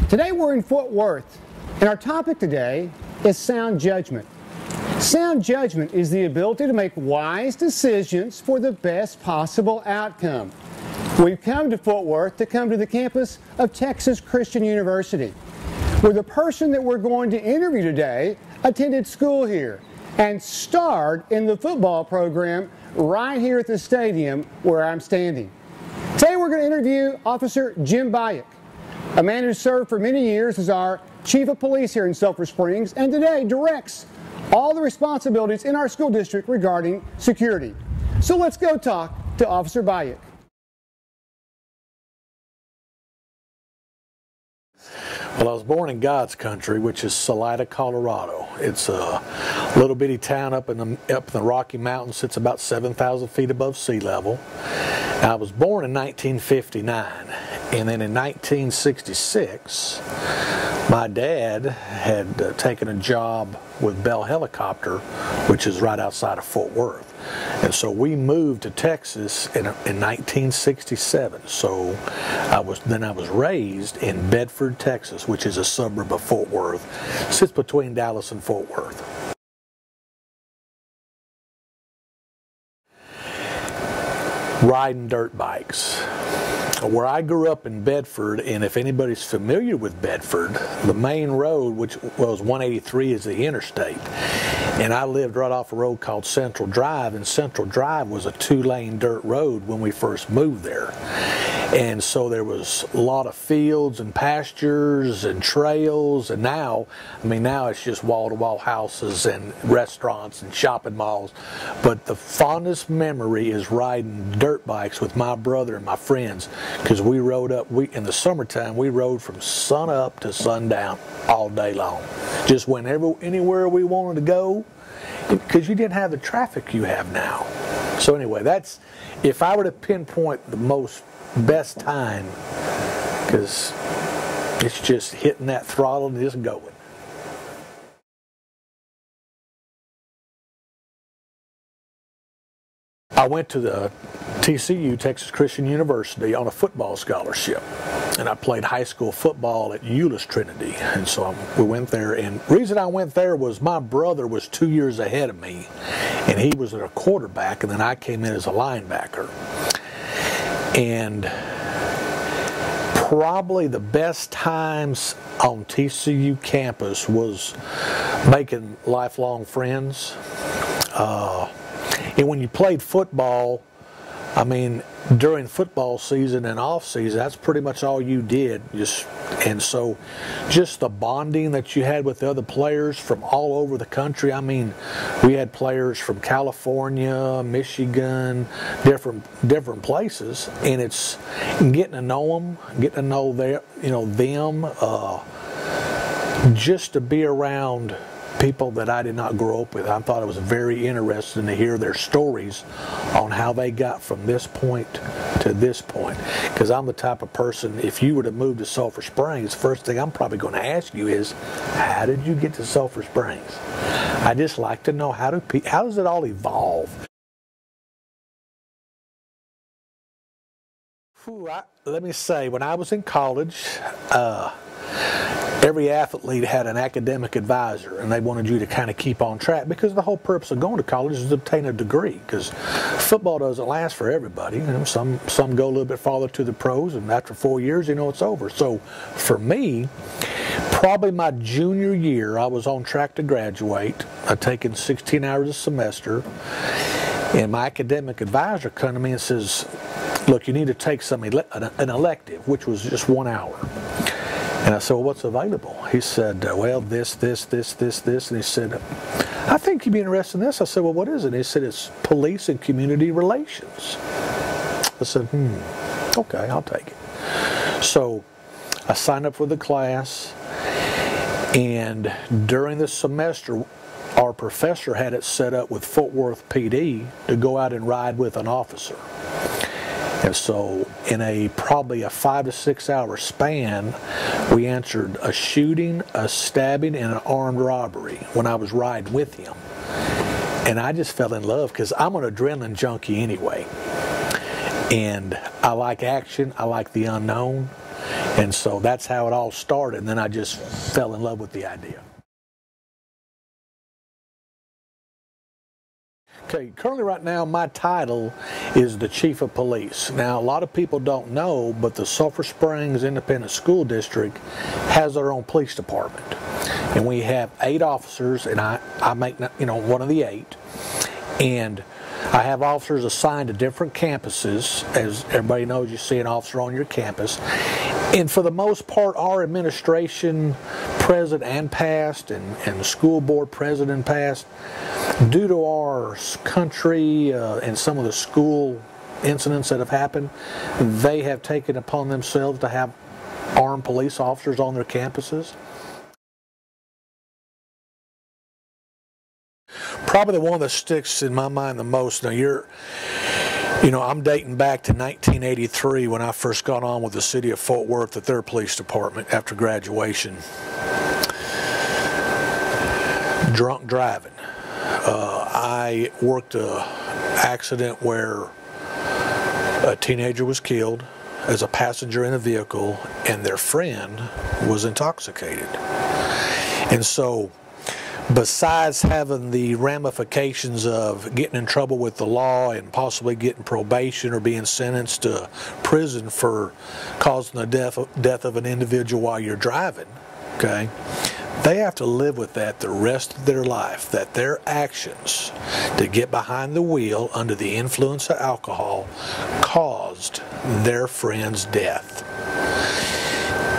Today we're in Fort Worth, and our topic today is sound judgment. Sound judgment is the ability to make wise decisions for the best possible outcome. We've come to Fort Worth to come to the campus of Texas Christian University, where the person that we're going to interview today attended school here and starred in the football program right here at the stadium where I'm standing. Today we're going to interview Officer Jim Bayek, a man who served for many years as our Chief of Police here in Sulphur Springs and today directs all the responsibilities in our school district regarding security. So let's go talk to Officer Bayek. Well, I was born in God's country, which is Salida, Colorado. It's a little bitty town up in the Rocky Mountains. Sits about 7,000 feet above sea level. I was born in 1959, and then in 1966, my dad had taken a job with Bell Helicopter, which is right outside of Fort Worth. And so we moved to Texas in 1967. So I was raised in Bedford, Texas, which is a suburb of Fort Worth. Sits between Dallas and Fort Worth. Riding dirt bikes. Where I grew up in Bedford, and if anybody's familiar with Bedford, the main road, which was 183, is the interstate. And I lived right off a road called Central Drive, and Central Drive was a two-lane dirt road when we first moved there. And so there was a lot of fields and pastures and trails, and now it's just wall-to-wall houses and restaurants and shopping malls. But the fondest memory is riding dirt bikes with my brother and my friends, because we rode up, in the summertime, we rode from sun up to sundown all day long. Just went anywhere we wanted to go, because you didn't have the traffic you have now. So anyway, that's, if I were to pinpoint the best time, because it's just hitting that throttle and just going. I went to the TCU, Texas Christian University, on a football scholarship, and I played high school football at Euless Trinity, and so we went there. And the reason I went there was my brother was 2 years ahead of me, and he was a quarterback, and then I came in as a linebacker. And probably the best times on TCU campus was making lifelong friends. And when you played football, during football season and off season, that's pretty much all you did. And so just the bonding that you had with the other players from all over the country. We had players from California, Michigan, different places, and it's getting to know them, getting to know them, just to be around people that I did not grow up with. I thought it was very interesting to hear their stories on how they got from this point to this point. Because I'm the type of person, if you were to move to Sulphur Springs, the first thing I'm probably going to ask you is, how did you get to Sulphur Springs? I just like to know, how does it all evolve? Let me say, when I was in college, every athlete had an academic advisor, and they wanted you to kind of keep on track, because the whole purpose of going to college is to obtain a degree, because football doesn't last for everybody. Some go a little bit farther to the pros, and after 4 years, it's over. So for me, probably my junior year, I was on track to graduate. I'd taken 16 hours a semester, and my academic advisor came to me and says, look, you need to take an elective, which was just 1 hour. And I said, well, what's available? He said, well, this. And he said, I think you'd be interested in this. I said, well, what is it? And he said, it's police and community relations. I said, okay, I'll take it. So I signed up for the class, and during the semester, our professor had it set up with Fort Worth PD to go out and ride with an officer. And so in probably a 5 to 6 hour span, we answered a shooting, a stabbing, and an armed robbery when I was riding with him. And I just fell in love, because I'm an adrenaline junkie anyway. And I like action, I like the unknown. And so that's how it all started, and then I just fell in love with the idea. Okay, currently right now my title is the Chief of Police. Now a lot of people don't know, but the Sulphur Springs Independent School District has their own police department. And we have 8 officers, and I make one of the 8. And I have officers assigned to different campuses. As everybody knows, you see an officer on your campus. And for the most part, our administration, present and past, and the school board president and past, due to our country and some of the school incidents that have happened, they have taken upon themselves to have armed police officers on their campuses. Probably the one that sticks in my mind the most. Now I'm dating back to 1983 when I first got on with the city of Fort Worth at their police department after graduation. Drunk driving. I worked an accident where a teenager was killed as a passenger in a vehicle, and their friend was intoxicated. And so, besides having the ramifications of getting in trouble with the law and possibly getting probation or being sentenced to prison for causing the death of an individual while you're driving, okay, they have to live with that the rest of their life, that their actions to get behind the wheel under the influence of alcohol caused their friend's death.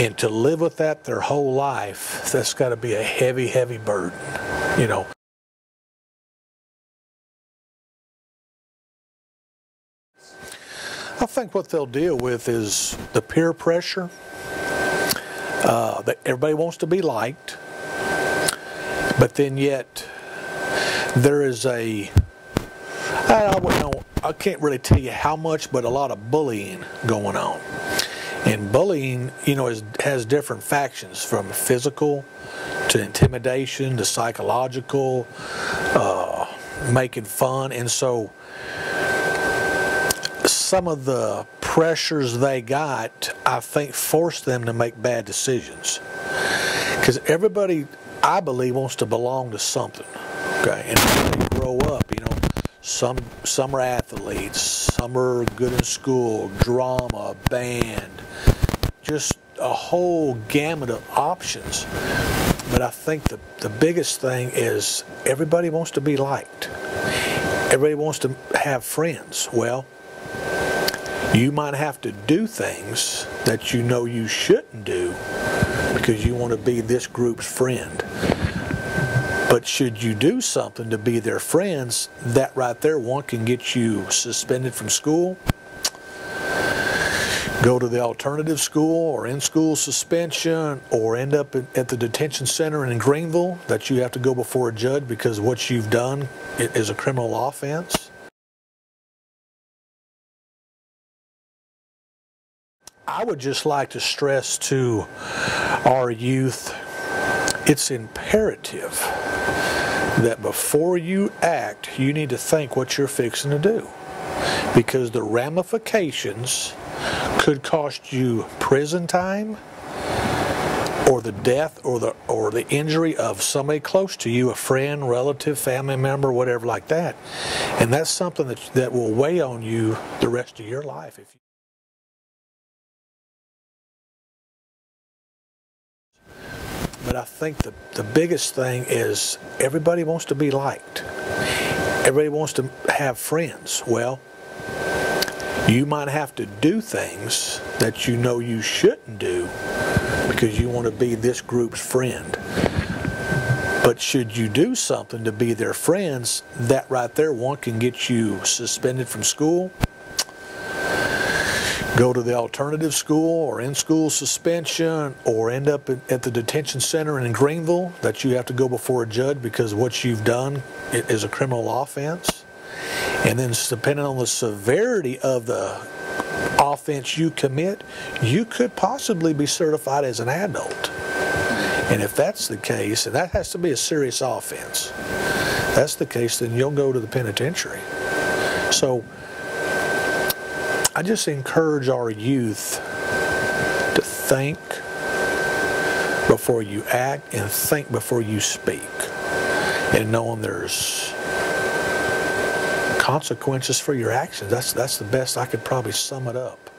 And to live with that their whole life, that's got to be a heavy, heavy burden, I think what they'll deal with is the peer pressure. That everybody wants to be liked, but then yet there is I can't really tell you how much, but a lot of bullying going on. And bullying, has different factions, from physical to intimidation to psychological, making fun. And so some of the pressures they got, I think, forced them to make bad decisions. Because everybody, I believe, wants to belong to something. Okay, and when you grow up, some are athletes, some are good in school, drama, band, just a whole gamut of options. But I think the biggest thing is everybody wants to be liked. Everybody wants to have friends. Well, you might have to do things that you shouldn't do because you want to be this group's friend. But should you do something to be their friends, that right there, one can get you suspended from school, go to the alternative school or in-school suspension, or end up at the detention center in Greenville that you have to go before a judge because what you've done is a criminal offense. I would just like to stress to our youth, it's imperative that before you act, you need to think what you're fixing to do, because the ramifications could cost you prison time, or the death, or the injury of somebody close to you, a friend, relative, family member, whatever like that. And that's something that will weigh on you the rest of your life. But I think the biggest thing is everybody wants to be liked. Everybody wants to have friends. Well, you might have to do things that you shouldn't do because you want to be this group's friend. But should you do something to be their friends, that right there, one can get you suspended from school, go to the alternative school or in-school suspension, or end up at the detention center in Greenville that you have to go before a judge because what you've done is a criminal offense. And then depending on the severity of the offense you commit, you could possibly be certified as an adult. And if that's the case, and that has to be a serious offense, that's the case, then you'll go to the penitentiary. So I just encourage our youth to think before you act and think before you speak. And knowing there's consequences for your actions. That's the best I could probably sum it up.